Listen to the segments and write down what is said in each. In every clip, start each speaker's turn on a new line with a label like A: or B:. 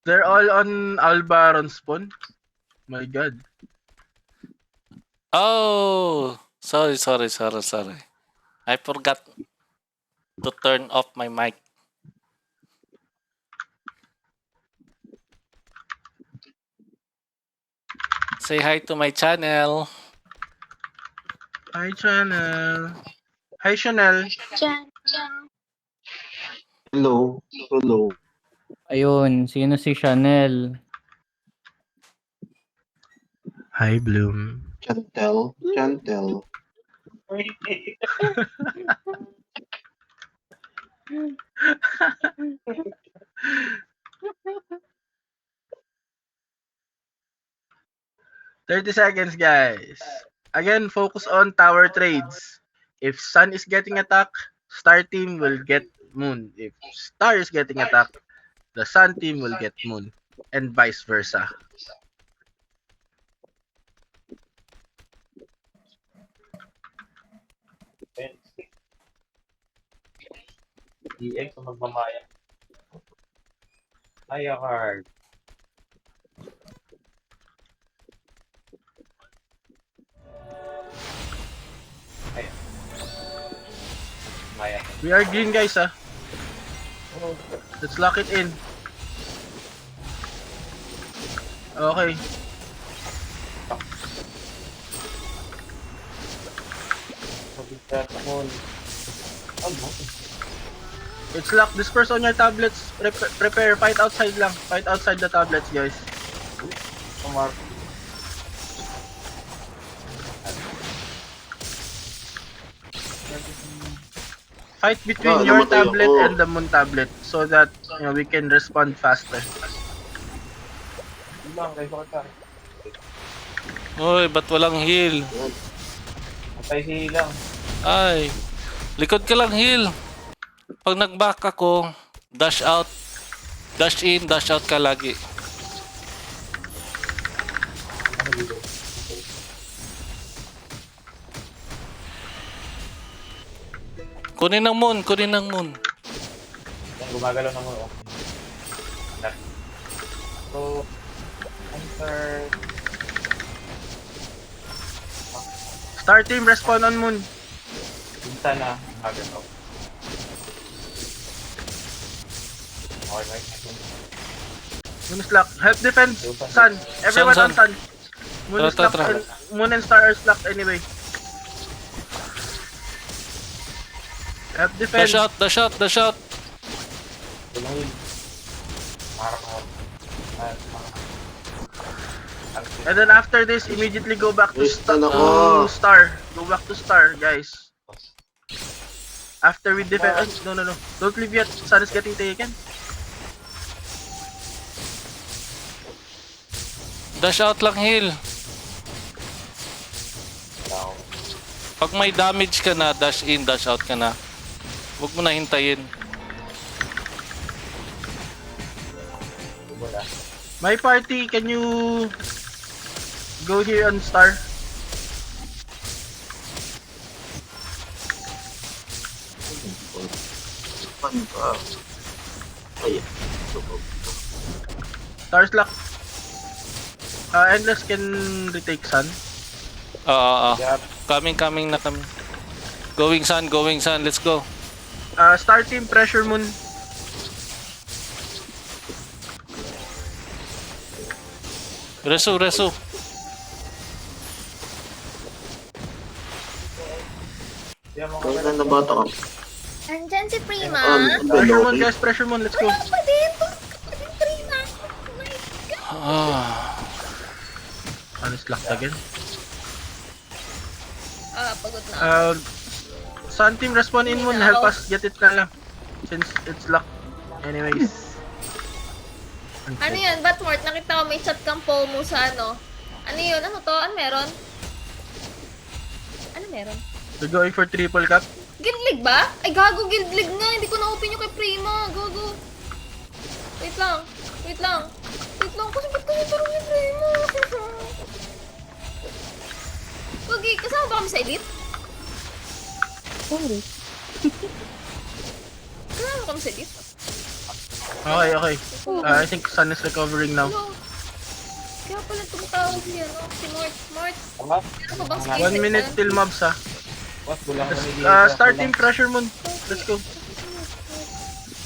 A: They're all on Albaron spawn. My god.
B: Oh, sorry. I forgot to turn off my mic. Say hi to my channel.
A: Hi, channel. Hi, Chanel.
C: Hello. Hello.
D: Ayun, sino si Chanel?
A: Hi, Bloom.
C: Chantel. Chantel.
A: 30 seconds, guys. Again, focus on tower trades. If Sun is getting attacked, Star team will get Moon. If Star is getting attacked, the Sun team will get Moon. And vice versa.
E: EX o magmamaya. Ay, card. Ay. Maya.
A: We are green, guys, ah. Let's lock it in. Okay.
E: Mabigat ako. Ano?
A: It's locked. Disperse on your tablets. Prepare. Fight outside lang. Fight outside the tablets, guys.
E: Kumar.
A: Fight between your tablet and the Moon tablet so that we can respond faster.
E: Ilang, kayo bakit tayo?
B: Uy, ba't walang heal?
E: Matay si Ilang.
B: Ay, likod ka lang heal. Pag nag-back ako, dash out, dash in, dash out ka lagi. Kunin ng moon, kunin ng moon.
E: Yan, gumagalaw na mo. So, enter.
A: Star team, respond on Moon.
E: Pinta na. Gumagalaw. Okay, right?
A: Moon is locked. Help defend Sun. Everyone
B: Sun.
A: on Sun. Moon is
B: Tara,
A: locked.
B: tara.
A: Moon and Star are locked anyway. Help defend.
B: Dash out, dash out, dash out.
E: Tulungin. Marap ako.
A: And then after this, immediately go back to,
C: Listen ako.
A: Star. Go back to Star, guys. After we defend... no. Don't leave yet. Sun is getting taken.
B: Dash out lang heal. Pag may damage ka na, dash in, dash out ka na. Huwag mo na hintayin.
A: My party, can you go here on Star?
C: Ayan.
A: Star's lock. Endless can retake Sun.
E: Yep.
B: Coming na kami. Going sun, let's go.
A: Star team, pressure Moon.
B: Reso.
E: Yan mga
C: Kaya na bata ka.
F: Andyan si Prima.
A: Pressure Moon, guys, pressure Moon. Let's go.
F: Wala pa dito. Kapatid Prima. Oh my God.
A: Sun is locked again.
F: Pagod na.
A: Sun team, respond in Moon. Help us get it na lang. Since it's locked. Anyways.
F: Ano yun? Batmort, nakita ko may chat kang mo sa ano. Ano yun? Ano to? Ano meron? Ano meron?
A: We're going for triple cap.
F: Guildlig ba? Ay, gago, guildlig nga. Hindi ko na-open yung kay Prima. Gago. Wait lang. Kasi ba't ko nagkaroon kay Prima? Wagi, kasama ba kami sa edit? Sorry. Kasama kami sa edit?
A: Okay. I think Sun is recovering now.
F: No. Kaya pala tumatawag siya, no? Si Mort. Mort,
E: Tama?
F: ano ka bang
A: 1
F: skill
A: minute
F: set
A: till mobs ha.
E: Boss, kulang kami dito.
A: Start team pressure moon. Let's go.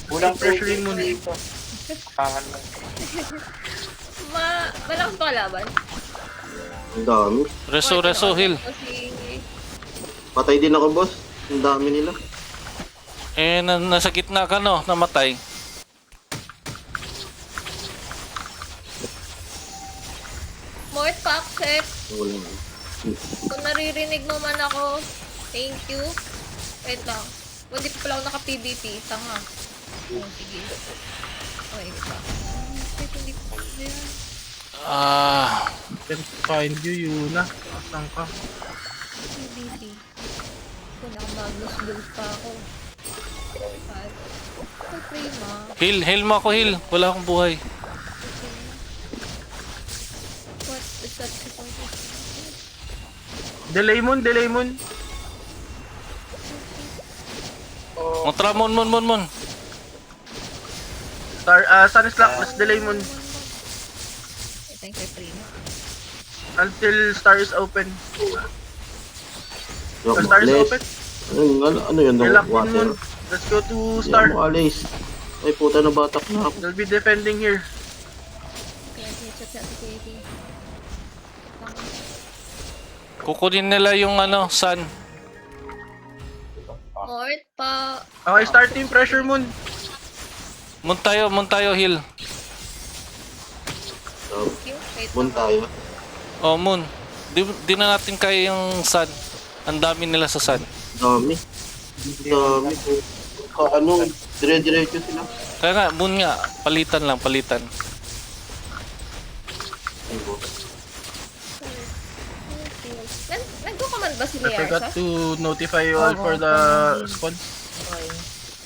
E: Kulang
A: pressuring mo
E: dito. Pangan lang.
F: Malakas pa kalaban?
C: Ang dami.
B: Reso, heal.
F: Kasi,
C: Patay din ako, boss. Ang dami nila.
B: Eh, nasa gitna ka, no? Namatay.
F: Mort, pa-accept.
C: Wala.
F: Kung naririnig mo man ako, thank you. Wait lang. Hindi pa pala ako naka-PVP. Tanga. Oh, sige. Okay, ito. Hindi ko yan.
A: Can't find you, Yuna. Asan ka?
F: PVP. Kung nakamagus-gus pa ako. Ay, Prima.
B: Heal mo ako, heal. Wala akong buhay.
F: What is that supposed to
A: Delay moon.
B: Montra, mon.
A: Sun is locked. Let's delay moon
F: Ito yung kay Prima.
A: until star is open.
C: Yok,
A: Star is
C: maalis.
A: open.
C: Ano yun?
A: You're locked in
C: Water.
A: moon. Let's go to
C: Hindi
A: star.
C: ako maalis. Ay, puta na batak na ako.
A: They'll be defending here.
F: Kaya chat si Ate Katie.
B: Kukunin nila yung sun.
F: Mort pa.
A: Okay, start team pressure moon.
B: Mun tayo, heal.
C: So,
F: Wait
C: mun tayo.
B: Oh, Moon. Di na natin kaya yung sun. Ang dami nila sa sun.
C: Dami. Dami po. Ano, dire-diretso sila.
B: Kaya nga, Moon nga. Palitan.
C: Ay, boss.
F: Nagko-command ba si
A: I forgot
F: Liarsa?
A: to notify you all for the spawn.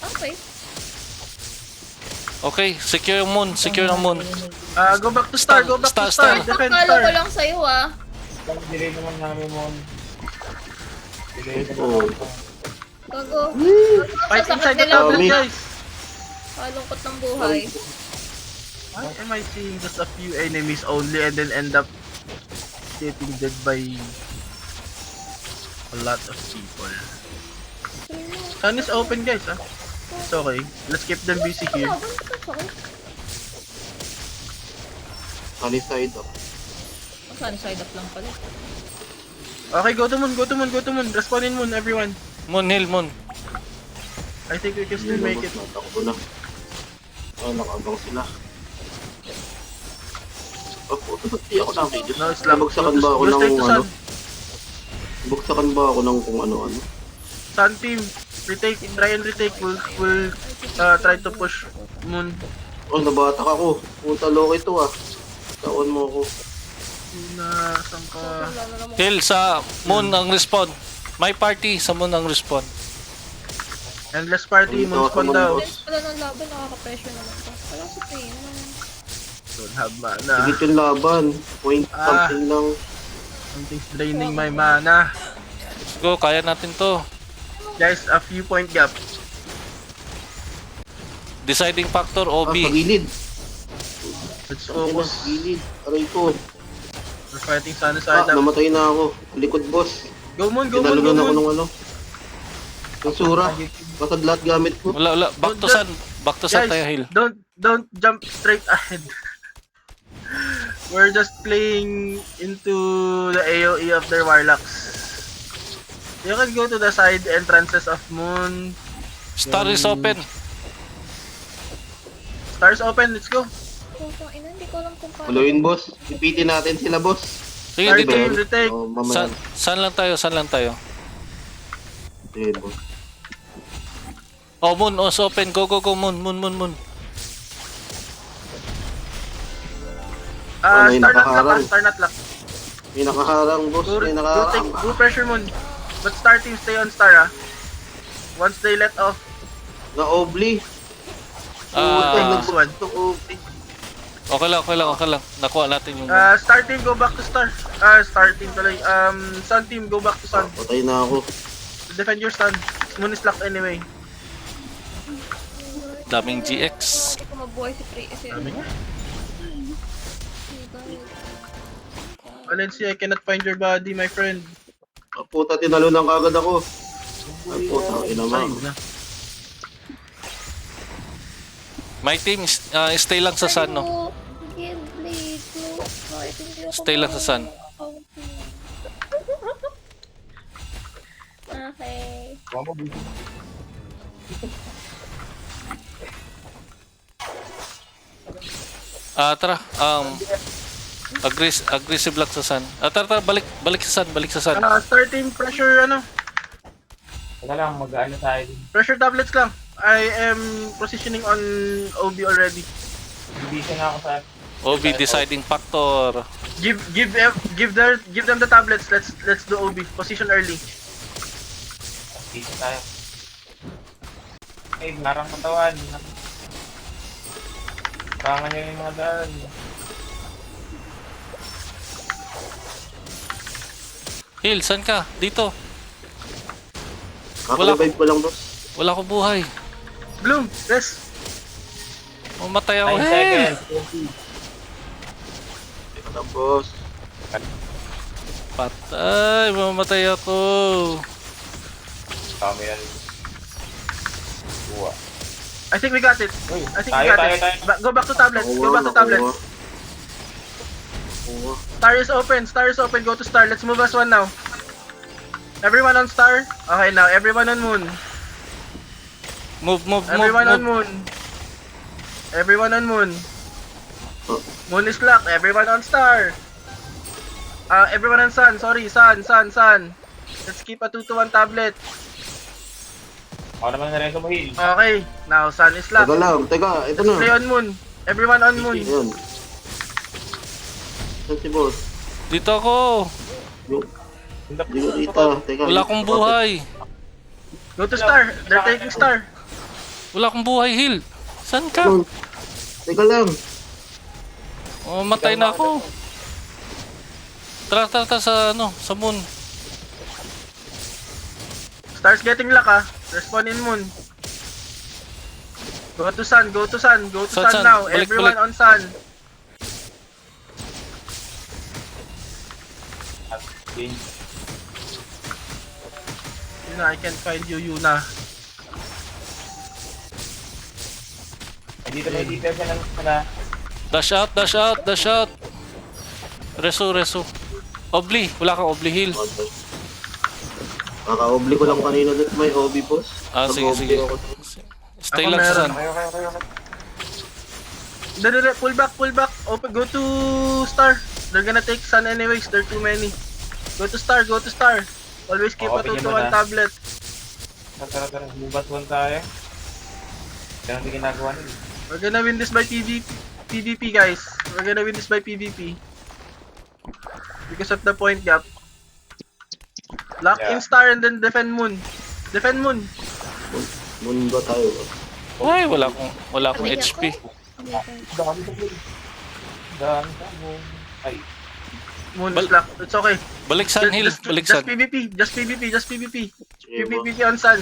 F: Okay.
B: Okay, secure yung Moon.
A: Go back to star.
B: Star.
A: Defend
F: Follow
A: star.
F: ko lang sa'yo ah.
E: Delay naman namin mo. Delay
C: Oh.
E: naman.
F: Gago.
A: Fight
F: Sasakit
A: inside the
F: nila.
A: tablet,
C: Dami.
A: guys.
F: Kalungkot ng buhay.
A: Why am I seeing just a few enemies only and then end up getting dead by a lot of people? Sun is open, guys. It's okay. Let's keep them busy here.
F: Kalaban ko sakit.
C: Sunny side up.
F: Saan side up lang pala.
A: Okay, go to moon. Respawn in moon, everyone.
B: Moon, heal, Moon.
A: I think we can still make it.
C: Natakbo na. Ay, nakabang sila. Oh, puto, ba't di ako nakakita?
A: No, it's lang.
C: Bugsakan ba ako
A: Go
C: ng
A: straight to
C: ano?
A: Sun.
C: Bugsakan ba ako ng kung ano-ano?
A: Sun team, try and retake. We'll try to push moon.
C: Oh, nabatak ako. Puta, loki to ah. Tawan mo ako.
A: Yuna, saan ka?
B: Heal sa Moon ang respawn. My party sa Moon ang respawn.
A: Endless party,
C: Dito
A: moon
C: ako
A: spawn
C: naman,
A: daw.
C: boss.
F: Wala ng laban, nakaka-pressure naman to. Wala sa Prima.
A: Don't have mana.
C: Higit yung laban. Point
A: Ah.
C: something lang.
A: Something's draining my mana.
B: Let's go, kaya natin to.
A: Guys, a few point gap.
B: Deciding factor,
C: Ah,
B: OB.
C: sa gilid.
A: Let's
C: Ay,
A: focus.
C: sa gilid. Aray ko.
A: We're fighting sana
C: Ah,
A: side up.
C: namatay na ako. Likod, boss.
A: Go moon, go
C: Tinalunan ako
A: moon.
C: ng ano. Yung sura. Basag lahat gamit ko.
B: Wala. Back to sun. Back to sun tayo, heal.
A: Don't jump straight ahead. We're just playing into the AoE of their warlocks. You can go to the side entrances of moon.
B: Star is open.
A: Stars open, let's go.
F: Putang ina, hindi ko alam kung paano.
C: Huluin, boss. Ipitin natin sila, boss.
B: Sige,
A: Star
B: dito.
A: team, retake.
C: Oh, mamaya.
B: Sun lang tayo.
C: Sige, boss.
B: Oh, Moon, oh, open. Go, Moon.
C: Ano yung
A: Star not lock,
C: nakaharang?
A: star not lock.
C: May nakaharang, boss.
A: Go,
C: May
A: go
C: nakaharang.
A: take, go pressure moon. But star team stay on star Once they let off,
C: Na-obli.
B: Ah,
A: this one.
C: Na-obli.
B: okay lang. Nakuha natin yung...
A: Star team go back to star. Star team tuloy. Sun team go back to sun.
C: Patay na ako.
A: Defend your sun. Moon is locked anyway.
B: daming GX.
F: Hindi ko mabuhay si Frey.
A: Sabi niya.
F: Sige.
A: Valencia, I cannot find your body, my friend.
C: Ah, puta, tinalunan kagad ako. Ay, puta, ina mo.
A: Ayun na.
B: My team, stay lang sa sun, no? Stay lang sa sun.
F: Okay.
B: Tara, aggressive lang sa sun. Tara, balik sa sun.
A: Start team, pressure,
E: Teka lang, mag-ano tayo din.
A: pressure tablets lang. I am positioning on OB already.
E: Division na ako sa...
B: OB deciding factor.
A: Give them the tablets. Let's do OB. Position early.
E: Division tayo. Eh, narang katawan. Pangan nyo yung mga daan.
B: Hill, saan ka? Dito.
C: Kaka-revive ko lang, boss.
B: Wala ko buhay.
A: Bloom, rest.
B: Mamatay ako.
E: 9
B: Hill!
E: seconds.
C: Teka lang, boss.
B: Patay, mamatay ako.
E: Kami yan. Buwa.
A: I think we got it.
E: Uy,
A: I think we got it. Go back to tablets. Go back to tablets.
C: Oo.
A: Star is open. Star is open. Go to star. Let's move as one now. Everyone on star. Okay, now everyone on moon.
B: Move.
A: Everyone on moon. Everyone on moon. Moon is locked. Everyone on star. Everyone on sun. Sorry, sun. Let's keep a 2-1 tablet.
E: Ako naman na rin mo, Hill.
A: Okay, now sun is locked.
C: Teka lang, teka. Ito na.
A: Play on moon. Everyone on moon.
C: Ayan. Saan si boss?
B: Dito ako.
C: Hindi ko dito. Teka.
B: Wala akong buhay.
A: Go to star. They're taking star.
B: Wala akong buhay, Hill. Saan ka?
C: Teka lang.
B: Matay na ako. Tara sa moon.
A: Star's getting luck Respawn in moon. Go to sun
B: Sun.
A: now.
B: Balik.
A: Everyone on sun.
E: At change.
A: Yuna, I can't find you, Yuna.
E: Dito may details na lang pala.
B: Dash out. Reso. Obli. Wala kang obli, Hill.
C: Kaka-obli ko lang kanina dito may OB, boss.
B: Sige.
C: Nag-obli ako.
B: Stay
A: Ako
B: lang sa
A: meron.
B: sun.
E: Okay.
A: Pull back. Open, go to star. They're gonna take sun anyways. They're too many. Go to star. Always keep a
E: Okay,
A: 2-1
E: na.
A: tablet.
E: Tara. Bubat 1 tayo. Ganun din ginagawa nila.
A: We're gonna win this by PvP, guys. We're gonna win this by PvP. Because of the point gap. Lock in
E: Yeah.
A: star and then defend moon.
C: Moon ba tayo?
B: Ay, wala akong HP.
E: Dami sa Hill. Dami sa mo. Ay,
A: Moon is locked. It's okay.
B: Balik sun, Hill. Balik sun.
A: Just PvP.
C: Sige, boss.
A: PvP on sun.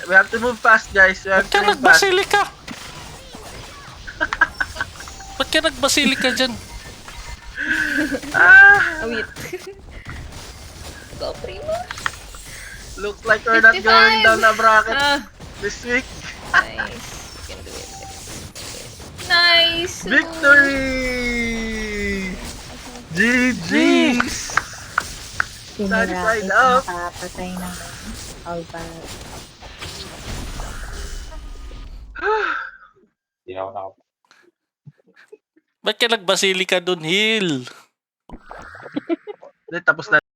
A: We have to move fast, guys. We have
B: Ba't
A: to
B: ka
A: move fast.
B: nagbasilika? Ba't ka nagbasilika dyan?
F: Wait. Go, Primo.
A: Looks like we're not
F: 55.
A: going down the bracket
F: Ah,
A: this week.
F: nice. You can do it. Nice.
A: Victory! GG's! Satisfied
G: Sinurapit
A: up.
G: nakapatay ng Alvar.
E: Hindi na ako nakapag.
B: Ba't ka nagbasilika dun, Hill?
A: Tapos na